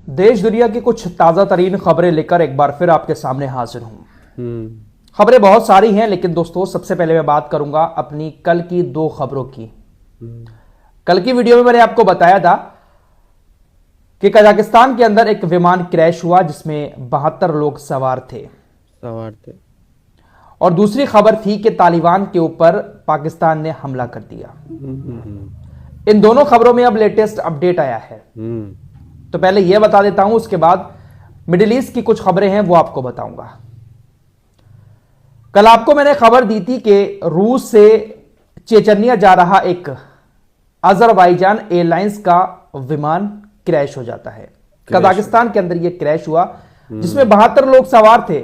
देश दुनिया की कुछ ताज़ा तरीन खबरें लेकर एक बार फिर आपके सामने हाजिर हूं। खबरें बहुत सारी हैं, लेकिन दोस्तों सबसे पहले मैं बात करूंगा अपनी कल की 2 खबरों की। कल की वीडियो में मैंने आपको बताया था कि कजाकिस्तान के अंदर एक विमान क्रैश हुआ जिसमें 72 लोग सवार थे। और दूसरी खबर थी कि तालिबान के ऊपर पाकिस्तान ने हमला कर दिया। इन दोनों खबरों में अब लेटेस्ट अपडेट आया है। तो पहले यह बता देता हूं, उसके बाद मिडिल ईस्ट की कुछ खबरें हैं वो आपको बताऊंगा। कल आपको मैंने खबर दी थी कि रूस से चेचन्या जा रहा एक अजरबैजान एयरलाइंस का विमान क्रैश हो जाता है। कजाकिस्तान के अंदर यह क्रैश हुआ जिसमें 72 लोग सवार थे।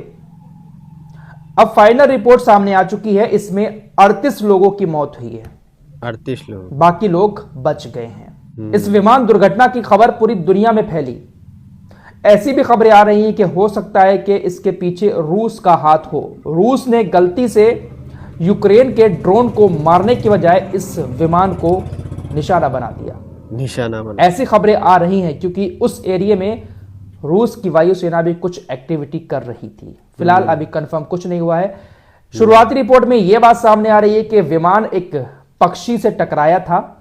अब फाइनल रिपोर्ट सामने आ चुकी है, इसमें 38 लोगों की मौत हुई है, 38 लोग, बाकी लोग बच गए हैं। इस विमान दुर्घटना की खबर पूरी दुनिया में फैली। ऐसी भी खबरें आ रही हैं कि हो सकता है कि इसके पीछे रूस का हाथ हो। रूस ने गलती से यूक्रेन के ड्रोन को मारने की बजाय इस विमान को निशाना बना दिया। ऐसी खबरें आ रही हैं क्योंकि उस एरिया में रूस की वायुसेना भी कुछ एक्टिविटी कर रही थी। फिलहाल अभी कंफर्म कुछ नहीं हुआ है। शुरुआती रिपोर्ट में यह बात सामने आ रही है कि विमान एक पक्षी से टकराया था,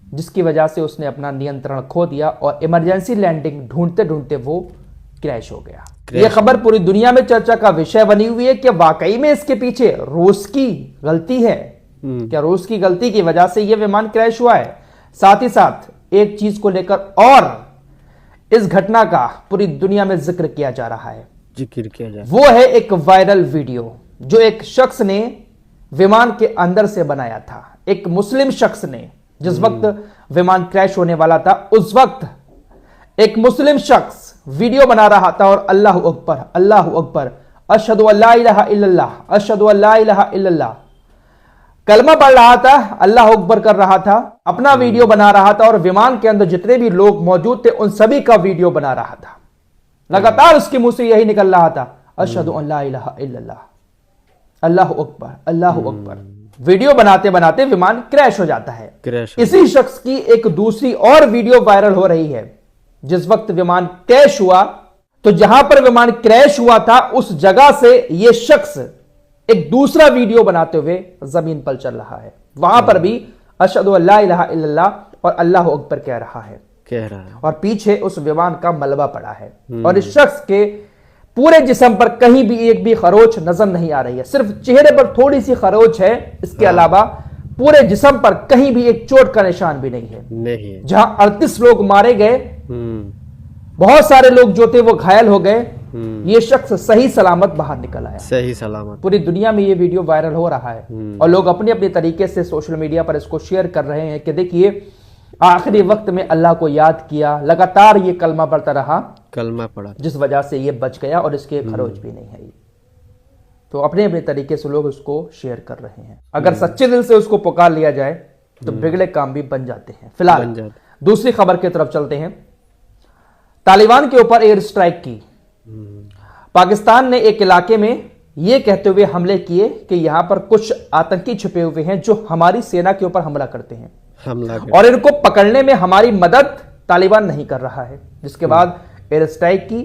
जिसकी वजह से उसने अपना नियंत्रण खो दिया और इमरजेंसी लैंडिंग ढूंढते ढूंढते वो क्रैश हो गया। यह खबर पूरी दुनिया में चर्चा का विषय बनी हुई है कि वाकई में इसके पीछे रूस की गलती है। क्या रूस की गलती की वजह से यह विमान क्रैश हुआ है? साथ ही साथ एक चीज को लेकर और इस घटना का पूरी दुनिया में जिक्र किया जा रहा है। वो है एक वायरल वीडियो जो एक शख्स ने विमान के अंदर से बनाया था। एक मुस्लिम शख्स ने, जिस वक्त विमान क्रैश होने वाला था उस वक्त एक मुस्लिम शख्स वीडियो बना रहा था और अल्लाह अकबर अशहदु अल्ला इलाहा इल्लल्लाह अशहदु अल्ला इलाहा इल्लल्लाह कलमा पढ़ रहा था, अल्लाह अकबर कर रहा था, अपना वीडियो बना रहा था और विमान के अंदर जितने भी लोग मौजूद थे उन सभी का वीडियो बना रहा था। लगातार उसके मुंह से यही निकल रहा था, अशहदु अल्ला इलाहा इल्लल्लाह, अल्लाह अकबर, अल्लाह अकबर। वीडियो बनाते बनाते विमान क्रैश हो जाता है। इसी शख्स की एक दूसरी और वीडियो वायरल हो रही है। जिस वक्त विमान क्रैश हुआ तो जहां पर विमान क्रैश हुआ था उस जगह से यह शख्स एक दूसरा वीडियो बनाते हुए जमीन पर चल रहा है। वहां पर भी अशहदु अल्ला इलाहा इल्लल्लाह और अल्लाह अकबर कह रहा है और पीछे उस विमान का मलबा पड़ा है। और इस शख्स के पूरे जिस्म पर कहीं भी एक भी खरोच नजर नहीं आ रही है, सिर्फ चेहरे पर थोड़ी सी खरोच है। इसके अलावा पूरे जिस्म पर कहीं भी एक चोट का निशान भी नहीं है। जहां 38 लोग मारे गए, बहुत सारे लोग जो थे वो घायल हो गए, ये शख्स सही सलामत बाहर निकल आया। सही सलामत। पूरी दुनिया में ये वीडियो वायरल हो रहा है और लोग अपने अपने तरीके से सोशल मीडिया पर इसको शेयर कर रहे हैं कि देखिए आखिरी वक्त में अल्लाह को याद किया, लगातार ये कलमा पढ़ता रहा, कलमा पढ़ा, जिस वजह से ये बच गया और इसके खरोच भी नहीं है। तो अपने अपने तरीके से लोग उसको शेयर कर रहे हैं। अगर सच्चे दिल से उसको पुकार लिया जाए तो बिगड़े काम भी बन जाते हैं। फिलहाल दूसरी खबर की तरफ चलते हैं। तालिबान के ऊपर एयर स्ट्राइक की। पाकिस्तान ने एक इलाके में यह कहते हुए हमले किए कि यहां पर कुछ आतंकी छुपे हुए हैं जो हमारी सेना के ऊपर हमला करते हैं और इनको पकड़ने में हमारी मदद तालिबान नहीं कर रहा है। जिसके बाद एयर स्ट्राइक की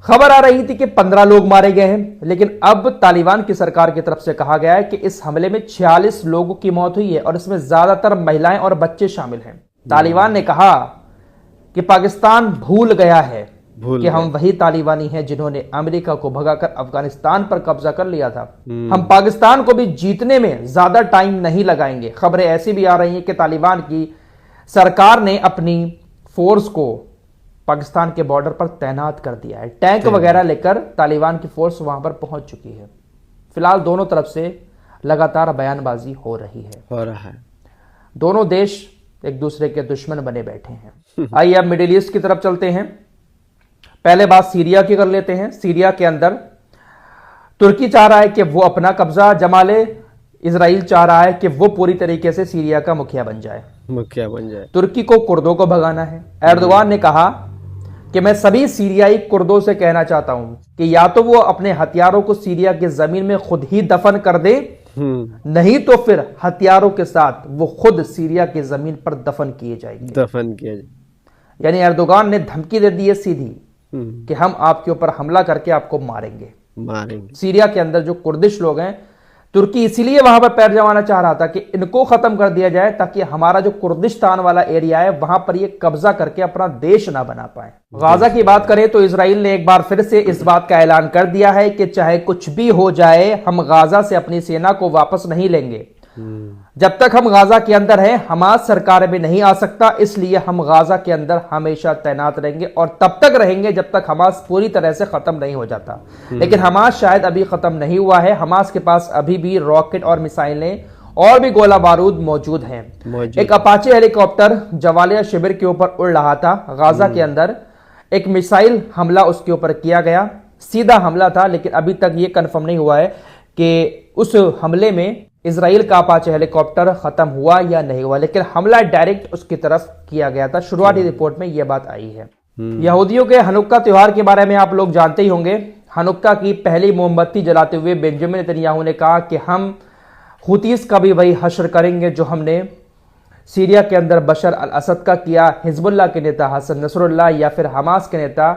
खबर आ रही थी कि 15 लोग मारे गए हैं, लेकिन अब तालिबान की सरकार की तरफ से कहा गया है कि इस हमले में 46 लोगों की मौत हुई है और इसमें ज्यादातर महिलाएं और बच्चे शामिल हैं। तालिबान ने कहा कि पाकिस्तान भूल गया है कि हम वही तालिबानी हैं जिन्होंने अमेरिका को भगाकर अफगानिस्तान पर कब्जा कर लिया था। हम पाकिस्तान को भी जीतने में ज्यादा टाइम नहीं लगाएंगे। खबरें ऐसी भी आ रही हैं कि तालिबान की सरकार ने अपनी फोर्स को पाकिस्तान के बॉर्डर पर तैनात कर दिया है। टैंक वगैरह लेकर तालिबान की फोर्स वहां पर पहुंच चुकी है। फिलहाल दोनों तरफ से लगातार बयानबाजी हो रही है। दोनों देश एक दूसरे के दुश्मन बने बैठे हैं। आइए अब मिडिल ईस्ट की तरफ चलते हैं। पहले बात सीरिया की कर लेते हैं। सीरिया के अंदर तुर्की चाह रहा है कि वो अपना कब्जा जमा ले, इजराइल चाह रहा है कि वो पूरी तरीके से सीरिया का मुखिया बन जाए। तुर्की को कुर्दों को भगाना है। एर्दोगान ने कहा कि मैं सभी सीरियाई कुर्दों से कहना चाहता हूं कि या तो वो अपने हथियारों को सीरिया की जमीन में खुद ही दफन कर दे, नहीं तो फिर हथियारों के साथ वो खुद सीरिया की जमीन पर दफन किए जाएंगे। यानी एर्दोगान ने धमकी दे दी है सीधी हम्म, कि हम आपके ऊपर हमला करके आपको मारेंगे। मारेंगे। सीरिया के अंदर जो कुर्दिश लोग हैं, तुर्की इसीलिए वहां पर पैर जमाना चाह रहा था कि इनको खत्म कर दिया जाए ताकि हमारा जो कुर्दिस्तान वाला एरिया है वहां पर ये कब्जा करके अपना देश ना बना पाए। गाजा की बात करें तो इजराइल ने एक बार फिर से इस बात का ऐलान कर दिया है कि चाहे कुछ भी हो जाए, हम गाजा से अपनी सेना को वापस नहीं लेंगे। जब तक हम गाजा के अंदर हैं, हमास सरकार में नहीं आ सकता, इसलिए हम गाजा के अंदर हमेशा तैनात रहेंगे और तब तक रहेंगे जब तक हमास पूरी तरह से खत्म नहीं हो जाता। लेकिन हमास शायद अभी खत्म नहीं हुआ है। हमास के पास अभी भी रॉकेट और मिसाइलें और भी गोला बारूद मौजूद हैं। एक अपाचे हेलीकॉप्टर जवालिया शिविर के ऊपर उड़ रहा था गाजा के अंदर। एक मिसाइल हमला उसके ऊपर किया गया, सीधा हमला था, लेकिन अभी तक यह कंफर्म नहीं हुआ है कि उस हमले में इजराइल का अपाचे हेलीकॉप्टर खत्म हुआ या नहीं हुआ, लेकिन हमला डायरेक्ट उसकी तरफ किया गया था। शुरुआती रिपोर्ट में यह बात आई है। यहूदियों के हनुक्का त्योहार के बारे में आप लोग जानते ही होंगे। हनुक्का की पहली मोमबत्ती जलाते हुए बेंजामिन नेतन्याहू ने कहा कि हम हुतीस का भी वही हश्र करेंगे जो हमने सीरिया के अंदर बशर अल असद का किया, हिजबुल्लाह के नेता हसन नसरुल्लाह या फिर हमास के नेता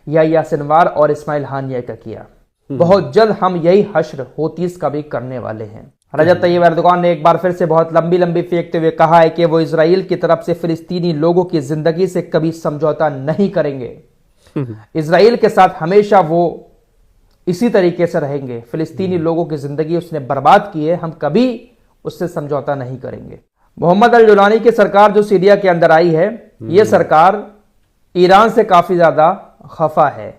याह्या सिनवार और इस्माइल हानिया का किया। बहुत जल्द हम यही हश्र हुतीस का भी करने वाले हैं। रजब तैयब एर्दोगान ने एक बार फिर से बहुत लंबी लंबी फेंकते हुए कहा है कि वो इजराइल की तरफ से फिलिस्तीनी लोगों की जिंदगी से कभी समझौता नहीं करेंगे। इजराइल के साथ हमेशा वो इसी तरीके से रहेंगे। फिलिस्तीनी लोगों की जिंदगी उसने बर्बाद की है, हम कभी उससे समझौता नहीं करेंगे। मोहम्मद अल जुलानी की सरकार जो सीरिया के अंदर आई है, ये सरकार ईरान से काफी ज्यादा खफा है,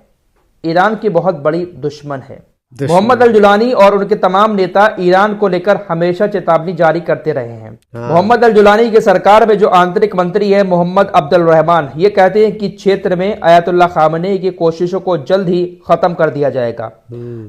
ईरान की बहुत बड़ी दुश्मन है। मोहम्मद अल जुलानी और उनके तमाम नेता ईरान को लेकर हमेशा चेतावनी जारी करते रहे हैं। मोहम्मद अल जुलानी की सरकार में जो आंतरिक मंत्री है मोहम्मद अब्दुल रहमान, ये कहते हैं कि क्षेत्र में अयातुल्लाह खामनेई की कोशिशों को जल्द ही खत्म कर दिया जाएगा,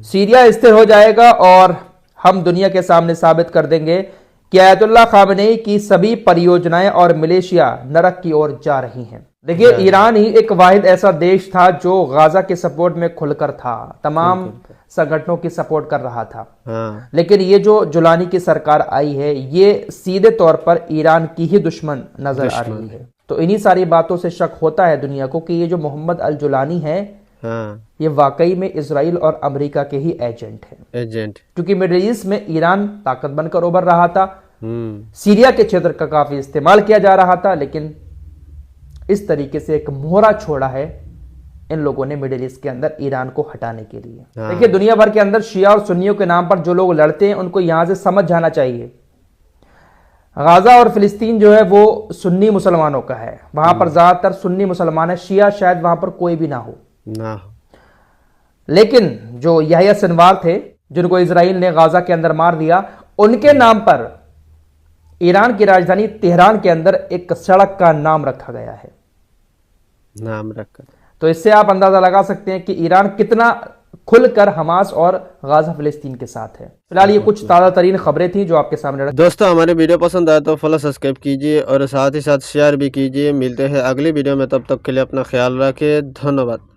सीरिया स्थिर हो जाएगा और हम दुनिया के सामने साबित कर देंगे कि अयातुल्लाह खामनेई की सभी परियोजनाएं और मिलिशिया नरक की ओर जा रही हैं। देखिए, ईरान ही एक वाहिद ऐसा देश था जो गाजा के सपोर्ट में खुलकर था, तमाम संगठनों की सपोर्ट कर रहा था। लेकिन ये जो जुलानी की सरकार आई है, ये सीधे तौर पर ईरान की ही दुश्मन नजर आ रही है। तो इन्हीं सारी बातों से शक होता है दुनिया को कि ये जो मोहम्मद अल जुलानी है, ये वाकई में इजराइल और अमेरिका के ही एजेंट है। क्योंकि मिडिल ईस्ट में ईरान ताकत बनकर उभर रहा था, सीरिया के क्षेत्र का काफी इस्तेमाल किया जा रहा था, लेकिन इस तरीके से एक मोहरा छोड़ा है इन लोगों ने मिडिल ईस्ट के अंदर ईरान को हटाने के लिए। देखिए, दुनिया भर के अंदर शिया और सुन्नियों के नाम पर जो लोग लड़ते हैं उनको यहां से समझ जाना चाहिए, गाजा और फिलिस्तीन जो है वो सुन्नी मुसलमानों का है। वहां पर ज्यादातर सुन्नी मुसलमान है, शिया शायद वहां पर कोई भी ना हो। लेकिन जो याह्या सिनवार थे, जिनको इजराइल ने गाजा के अंदर मार दिया, उनके नाम पर ईरान की राजधानी तेहरान के अंदर एक सड़क का नाम रखा गया है, नाम रखा। तो इससे आप अंदाजा लगा सकते हैं कि ईरान कितना खुलकर हमास और गाजा फिलिस्तीन के साथ है। फिलहाल ये कुछ ताज़ा तरीन खबरें थी जो आपके सामने रखी। दोस्तों, हमारी वीडियो पसंद आए तो फॉलो सब्सक्राइब कीजिए और साथ ही साथ शेयर भी कीजिए। मिलते हैं अगली वीडियो में, तब तक के लिए अपना ख्याल रखिए। धन्यवाद।